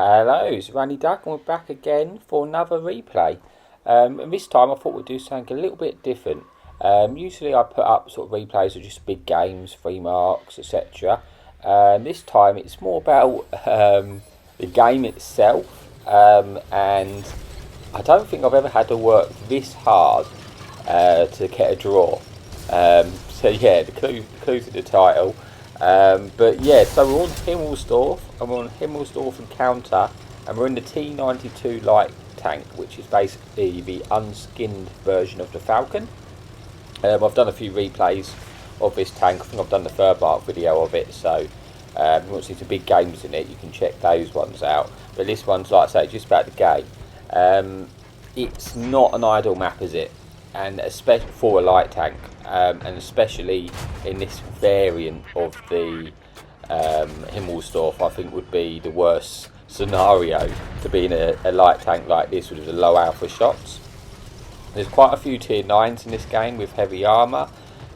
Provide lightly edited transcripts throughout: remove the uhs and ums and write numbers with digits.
Hello, it's Randy Duck and we're back again for another replay. And this time I thought we'd do something a little bit different. Usually I put up sort of replays of just big games, 3 marks, etc. This time it's more about the game itself, and I don't think I've ever had to work this hard to get a draw. So yeah, the clue's in the title. But yeah, so we're on Himmelsdorf, and we're on Himmelsdorf Encounter, and we're in the T92 light tank, which is basically the unskinned version of the Falcon. I've done a few replays of this tank. I think I've done the third part video of it, so if you want to see some big games in it, you can check those ones out. But this one's, like I say, just about the game. It's not an idle map, is it? And especially for a light tank, and especially in this variant of the Himmelsdorf, I think would be the worst scenario to be in a light tank like this with the low alpha shots. There's quite a few tier 9s in this game with heavy armour.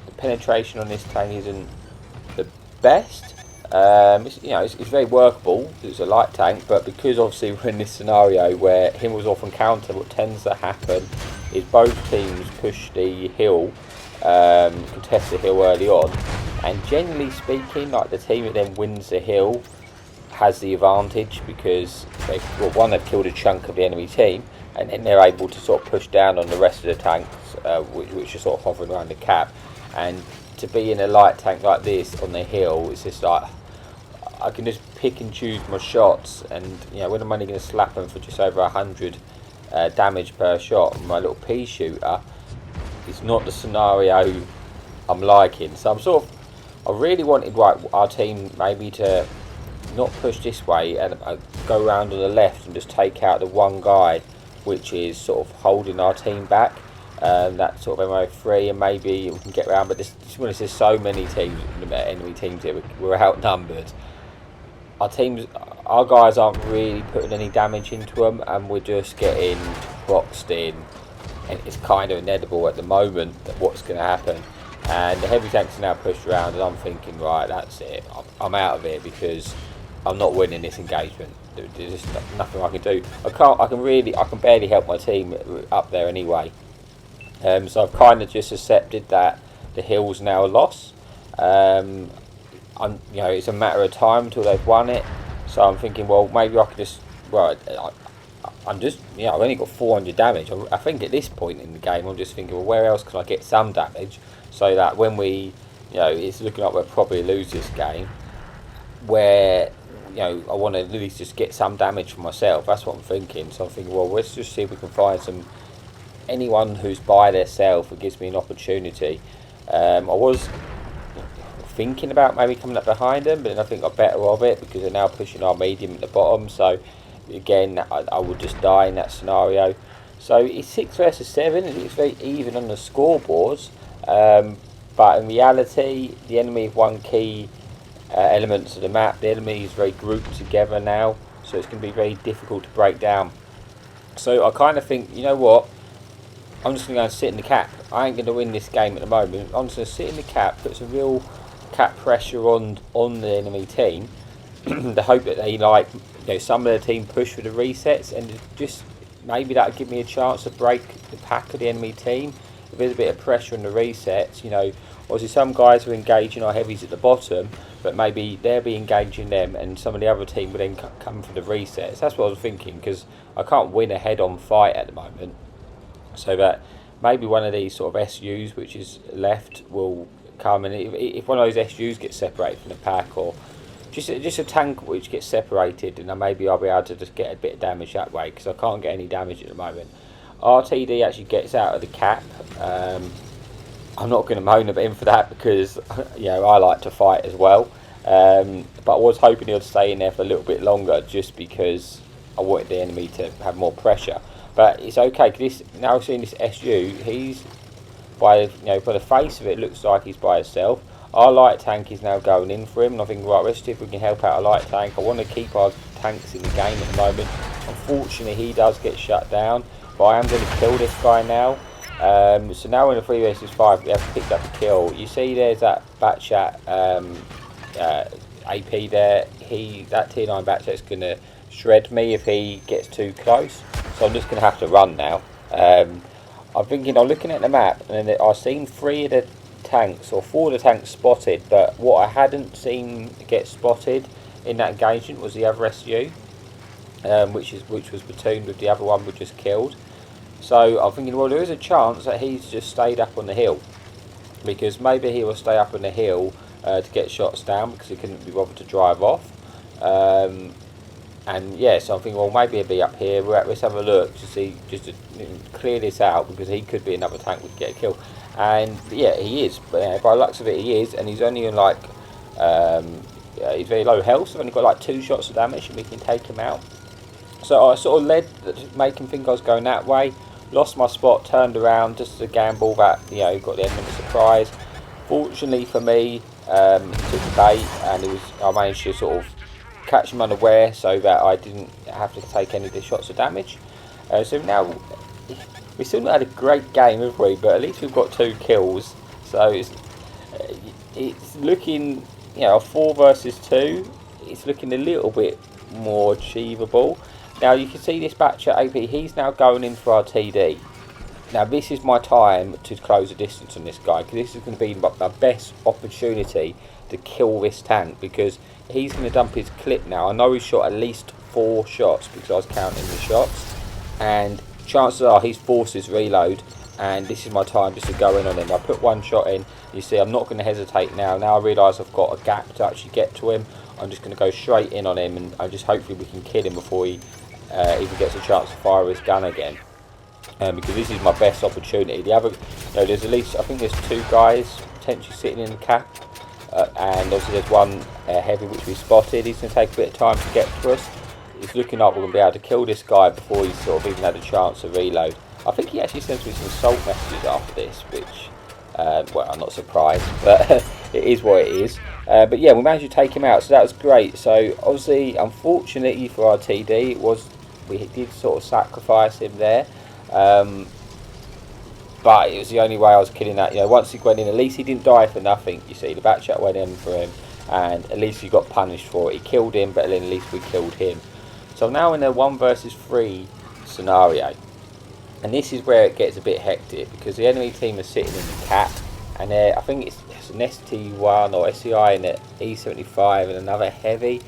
The penetration on this tank isn't the best. It's very workable. It's a light tank, but because obviously we're in this scenario where Himmelsdorf Encounter, what tends to happen is both teams push the hill, contest the hill early on, and generally speaking, like the team that then wins the hill has the advantage because they've killed a chunk of the enemy team, and then they're able to sort of push down on the rest of the tanks, which are sort of hovering around the cap. And to be in a light tank like this on the hill, it's just like I can just pick and choose my shots, and when I'm only going to slap them for just over 100 damage per shot on my little pea shooter, it's not the scenario I'm liking. So I really wanted our team maybe to not push this way and go around on the left and just take out the one guy which is sort of holding our team back. That sort of MO3, and maybe we can get around, but there's so many teams, enemy teams here, we're outnumbered. Our guys aren't really putting any damage into them, and we're just getting boxed in, and it's kind of inedible at the moment that what's going to happen. And the heavy tanks are now pushed around, and I'm thinking, right, that's it, I'm out of here because I'm not winning this engagement. There's just nothing I can do. I can barely help my team up there anyway. So I've kind of just accepted that the hill's now a loss. It's a matter of time until they've won it. So I'm thinking, well, maybe I could just, I've only got 400 damage. I think at this point in the game, I'm just thinking, well, where else can I get some damage so that when it's looking like we'll probably lose this game, where I want to at least just get some damage for myself. That's what I'm thinking. So I'm thinking, well, let's just see if we can find anyone who's by themselves that gives me an opportunity. I was thinking about maybe coming up behind them, but then I think I got better of it because they're now pushing our medium at the bottom. So again, I would just die in that scenario. So it's 6 versus 7, and it's very even on the scoreboards. But in reality, the enemy have one key elements of the map. The enemy is very grouped together now, so it's going to be very difficult to break down. So I kind of think, you know what, I'm just going to go and sit in the cap. I ain't going to win this game at the moment. I'm just going to sit in the cap, put some real cap pressure on the enemy team. The hope that they some of the team push for the resets, and just maybe that'll give me a chance to break the pack of the enemy team. If there's a bit of pressure on the resets, obviously some guys are engaging our heavies at the bottom, but maybe they'll be engaging them, and some of the other team will then come for the resets. That's what I was thinking, because I can't win a head-on fight at the moment. So that maybe one of these sort of SUs which is left will come, and if one of those SUs gets separated from the pack, or just a tank which gets separated, then maybe I'll be able to just get a bit of damage that way, because I can't get any damage at the moment. RTD actually gets out of the cap. I'm not going to moan about him for that because I like to fight as well. But I was hoping he would stay in there for a little bit longer, just because I wanted the enemy to have more pressure. But it's okay, because now seeing this SU, he's by the face of it, looks like he's by himself. Our light tank is now going in for him, and I think, right, let's see if we can help out a light tank. I want to keep our tanks in the game at the moment. Unfortunately, he does get shut down, but I am going to kill this guy now. So now in a 3 vs 5, we have picked up a kill. You see there's that Batchat AP there, that T9 Batchet's going to shred me if he gets too close. So I'm just going to have to run now. I'm thinking, I'm looking at the map, and then I've seen 3 of the tanks, or 4 of the tanks spotted, but what I hadn't seen get spotted in that engagement was the other SU, which was platooned with the other one we just killed. So I'm thinking, well, there is a chance that he's just stayed up on the hill, because maybe he will stay up on the hill to get shots down because he couldn't be bothered to drive off. And yeah, so I'm thinking, well, maybe he'll be up here. Let's have a look to see, just to clear this out, because he could be another tank we could get a kill. And yeah, he is. But by the looks of it, he is, and he's only in like he's very low health, so I've only got like 2 shots of damage, and we can take him out. So I sort of led, making him think I was going that way. Lost my spot, turned around just to gamble that, you know, got the element of surprise. Fortunately for me, he took the bait, and I managed to sort of catch him unaware so that I didn't have to take any of the shots of damage. So now we still not had a great game, have we? But at least we've got 2 kills. So it's looking, you know, 4 versus 2. It's looking a little bit more achievable. Now you can see this batch at AP, he's now going in for our TD. Now this is my time to close the distance on this guy, because this is going to be my best opportunity to kill this tank, because he's going to dump his clip now. I know he's shot at least 4 shots because I was counting the shots, and chances are he's forced his reload, and this is my time just to go in on him. I put 1 shot in. You see, I'm not going to hesitate now. Now I realise I've got a gap to actually get to him. I'm just going to go straight in on him, and I just hopefully we can kill him before he even gets a chance to fire his gun again. Because this is my best opportunity. The other, you know, there's at least, I think there's 2 guys potentially sitting in the cap, and obviously there's 1 heavy which we spotted. He's going to take a bit of time to get to us. It's looking like we're going to be able to kill this guy before he's sort of even had a chance to reload. I think he actually sends me some salt messages after this, which, well, I'm not surprised, but it is what it is. But yeah, we managed to take him out, so that was great. So obviously, unfortunately for our TD, we did sort of sacrifice him there. But it was the only way I was killing that. You know, once he went in, at least he didn't die for nothing. You see, the batchat went in for him, and at least he got punished for it. He killed him, but then at least we killed him. So I'm now in a 1 versus 3 scenario, and this is where it gets a bit hectic, because the enemy team is sitting in the cap, and I think it's an ST1 or SCI in an E75 and another heavy.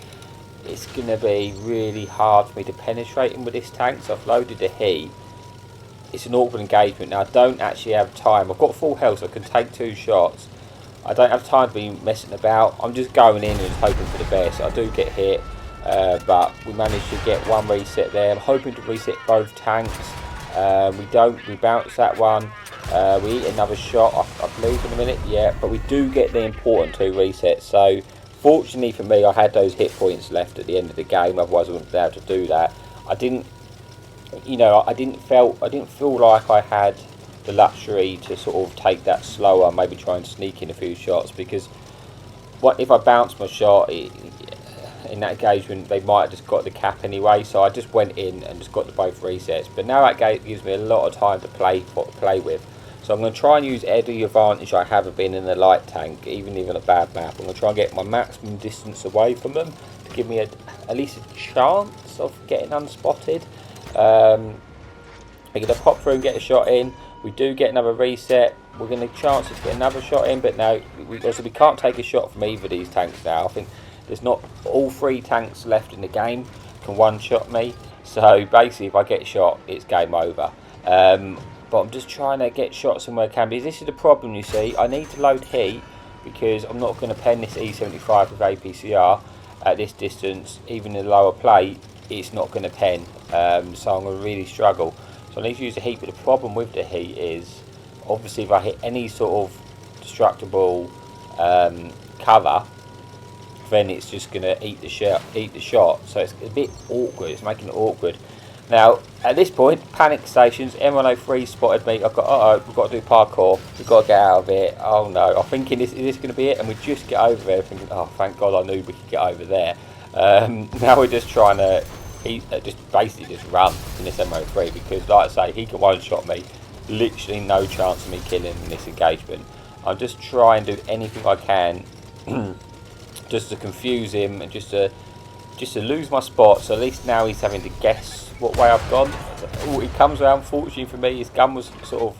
It's going to be really hard for me to penetrate him with this tank, so I've loaded the heat. It's an awkward engagement. Now I don't actually have time. I've got full health, so I can take 2 shots. I don't have time to be messing about. I'm just going in and just hoping for the best. I do get hit, but we managed to get 1 reset there. I'm hoping to reset both tanks. We don't. We bounce that one. We eat another shot, I believe, in a minute. Yeah, but we do get the important 2 resets. So fortunately for me, I had those hit points left at the end of the game. Otherwise, I wouldn't be able to do that. I didn't. You know, I didn't feel like I had the luxury to sort of take that slower, maybe try and sneak in a few shots, because what if I bounced my shot in that engagement, they might have just got the cap anyway. So I just went in and just got the both resets. But now that gives me a lot of time to play with. So I'm going to try and use every advantage I have of being in the light tank, even a bad map. I'm going to try and get my maximum distance away from them to give me at least a chance of getting unspotted. I'm going to pop through and get a shot in. We do get another reset. We're going to chance to get another shot in, but no, we can't take a shot from either of these tanks now. I think there's not all 3 tanks left in the game can 1-shot me. So basically, if I get shot, it's game over. But I'm just trying to get shots in where I can, because this is the problem, you see. I need to load heat, because I'm not going to pen this E75 with APCR at this distance. Even in the lower plate, it's not going to pen. So I'm going to really struggle. So I need to use the heat, but the problem with the heat is, obviously, if I hit any sort of destructible cover, then it's just going to eat the shot. So it's a bit awkward. It's making it awkward. Now, at this point, panic stations, M103 spotted me. I've got, uh-oh, we've got to do parkour. We've got to get out of it. Oh no, I'm thinking, is this going to be it? And we just get over there, thinking, oh, thank God I knew we could get over there. Now we're just trying to basically run in this M103, because, like I say, he can 1-shot me. Literally no chance of me killing him in this engagement. I'm just trying to do anything I can just to confuse him and just to lose my spot. So at least now he's having to guess what way I've gone. He comes around. Fortunately for me, his gun was sort of,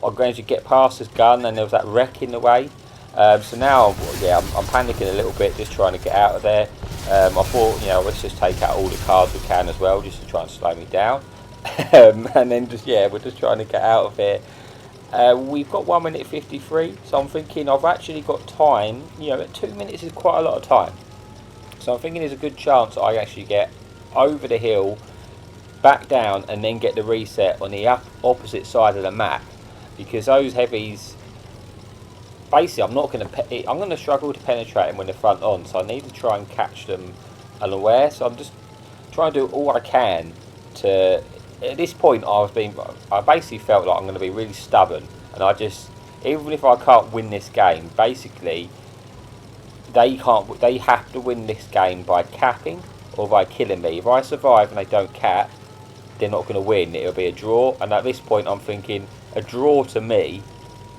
I managed to get past his gun, and there was that wreck in the way. So now, yeah, I'm panicking a little bit, just trying to get out of there. I thought, you know, let's just take out all the cars we can as well, just to try and slow me down. And then just, yeah, we're just trying to get out of here. We've got 1 minute 53, so I'm thinking I've actually got time. You know, 2 minutes is quite a lot of time. So I'm thinking there's a good chance I actually get over the hill, back down, and then get the reset on the opposite side of the map. Because those heavies, basically, I'm going to struggle to penetrate them when they're front on. So I need to try and catch them unaware. So I'm just trying to do all I can to. At this point, I basically felt like I'm going to be really stubborn, and even if I can't win this game, basically, they have to win this game by capping or by killing me. If I survive and they don't cap, they're not going to win. It'll be a draw, and at this point, I'm thinking a draw to me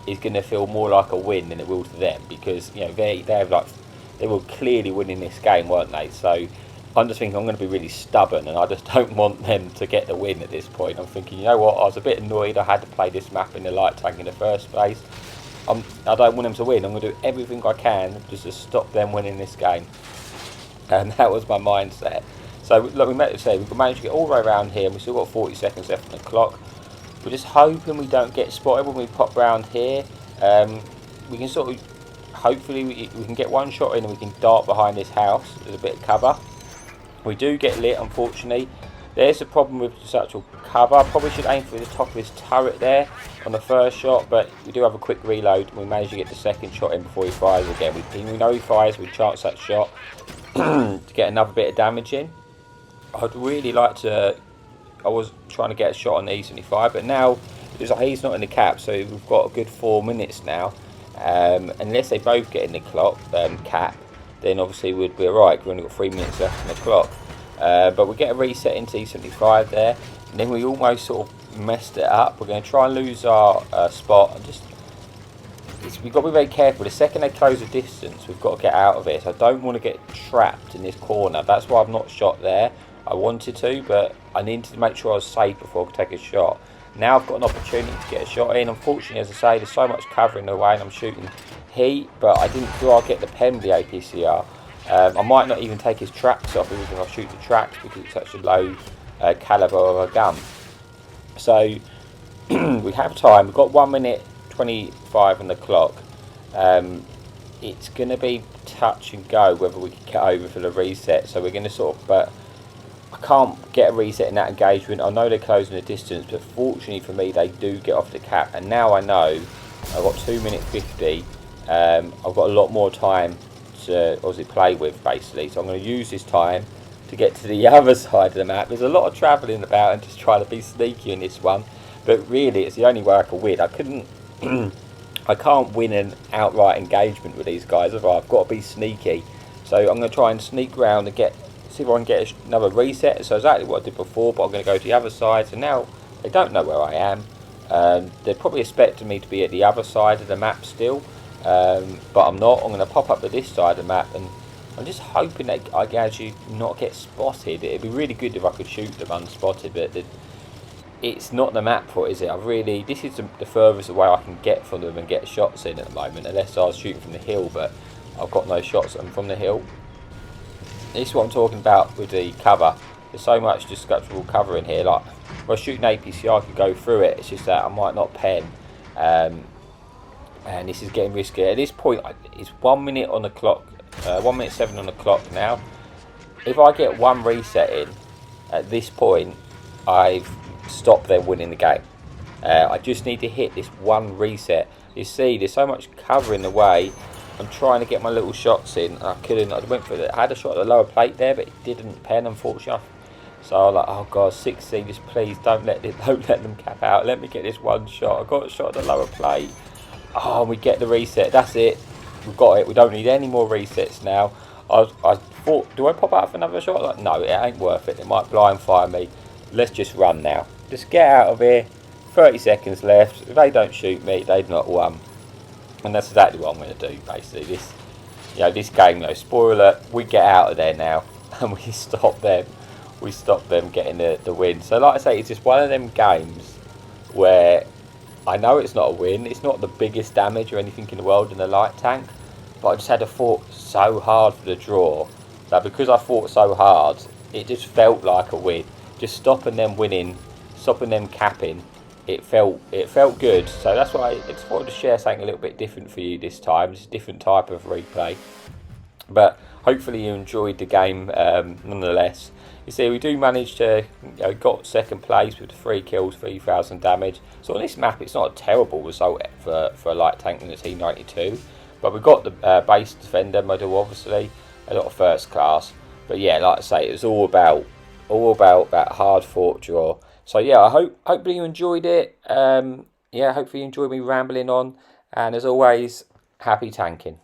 is going to feel more like a win than it will to them, because you know they were clearly winning this game, weren't they? So I'm just thinking I'm going to be really stubborn, and I just don't want them to get the win at this point. I'm thinking, you know what, I was a bit annoyed I had to play this map in the light tank in the first place. I don't want them to win. I'm going to do everything I can just to stop them winning this game. And that was my mindset. So look, we managed to get all the way around here, and we've still got 40 seconds left on the clock. We're just hoping we don't get spotted when we pop round here. We can sort of, hopefully we can get one shot in and we can dart behind this house. There's a bit of cover. We do get lit, unfortunately. There's a problem with this actual cover. I probably should aim for the top of this turret there on the first shot, but we do have a quick reload. We managed to get the second shot in before he fires again. We know he fires, we chance that shot to get another bit of damage in. I'd really like to. I was trying to get a shot on the E75, but now he's not in the cap, so we've got a good 4 minutes now. Unless they both get in the clock cap, then obviously we'd be alright. We've only got 3 minutes left on the clock. But we get a reset into E75 there, and then we almost sort of messed it up. We're going to try and lose our spot. We've got to be very careful. The second they close the distance, we've got to get out of it. So I don't want to get trapped in this corner. That's why I've not shot there. I wanted to, but I needed to make sure I was safe before I could take a shot. Now I've got an opportunity to get a shot in. Unfortunately, as I say, there's so much cover in the way, and I'm shooting heat, but I didn't feel I'd get the pen with the APCR. I might not even take his tracks off even if I shoot the tracks, because it's such a low caliber of a gun. So we have time. We've got 1 minute 25 on the clock. It's going to be touch and go whether we can get over for the reset. So we're going to sort of, but I can't get a reset in that engagement. I know they're closing the distance, but fortunately for me, they do get off the cap. And now I know I've got 2 minute 50. I've got a lot more time to obviously play with, basically. So I'm going to use this time to get to the other side of the map. There's a lot of travelling about and just trying to be sneaky in this one, but really it's the only way I can win. I can't win an outright engagement with these guys. I've got to be sneaky. So I'm going to try and sneak around and see if I can get another reset. So exactly what I did before, but I'm going to go to the other side. So now they don't know where I am. They're probably expecting me to be at the other side of the map still, but I'm not. I'm going to pop up to this side of the map, and I'm just hoping that I can actually not get spotted. It'd be really good if I could shoot them unspotted, but it's not the map for it, is it? This is the furthest away I can get from them and get shots in at the moment, unless I was shooting from the hill, but I've got no shots at them from the hill. This is what I'm talking about with the cover. There's so much discussable cover in here. Like, if I was shooting APCR, I could go through it. It's just that I might not pen. And this is getting risky. At this point, it's 1 minute on the clock. 1 minute 7 on the clock now. If I get one reset in, at this point, I've stopped them winning the game. I just need to hit this one reset. You see, there's so much cover in the way. I'm trying to get my little shots in. I couldn't. I went for it. I had a shot at the lower plate there, but it didn't pen, unfortunately. So I was like, oh god, 16, just please don't let them cap out. Let me get this one shot. I got a shot at the lower plate. Oh, we get the reset. That's it. We've got it. We don't need any more resets now. I thought, do I pop out for another shot? Like, no, it ain't worth it. It might blind fire me. Let's just run now. Just get out of here. 30 seconds left. If they don't shoot me, they've not won. And that's exactly what I'm going to do, basically. you know, this game though, spoiler alert, we get out of there now and we stop them. We stop them getting the win. So like I say, it's just one of them games where I know it's not a win. It's not the biggest damage or anything in the world in the light tank, but I just had to fought so hard for the draw that because I fought so hard, it just felt like a win. Just stopping them winning, stopping them capping, it felt good. So that's why I just wanted to share something a little bit different for you this time. It's a different type of replay, but hopefully you enjoyed the game nonetheless. You see, we do manage to, you know, got second place with 3 kills, 3,000 damage. So on this map, it's not a terrible result for a light tank in the T92. But we've got the base defender model, obviously, a lot of first class. But yeah, like I say, it was all about that hard fought draw. So yeah, hopefully you enjoyed it. Yeah, hopefully you enjoyed me rambling on. And as always, happy tanking.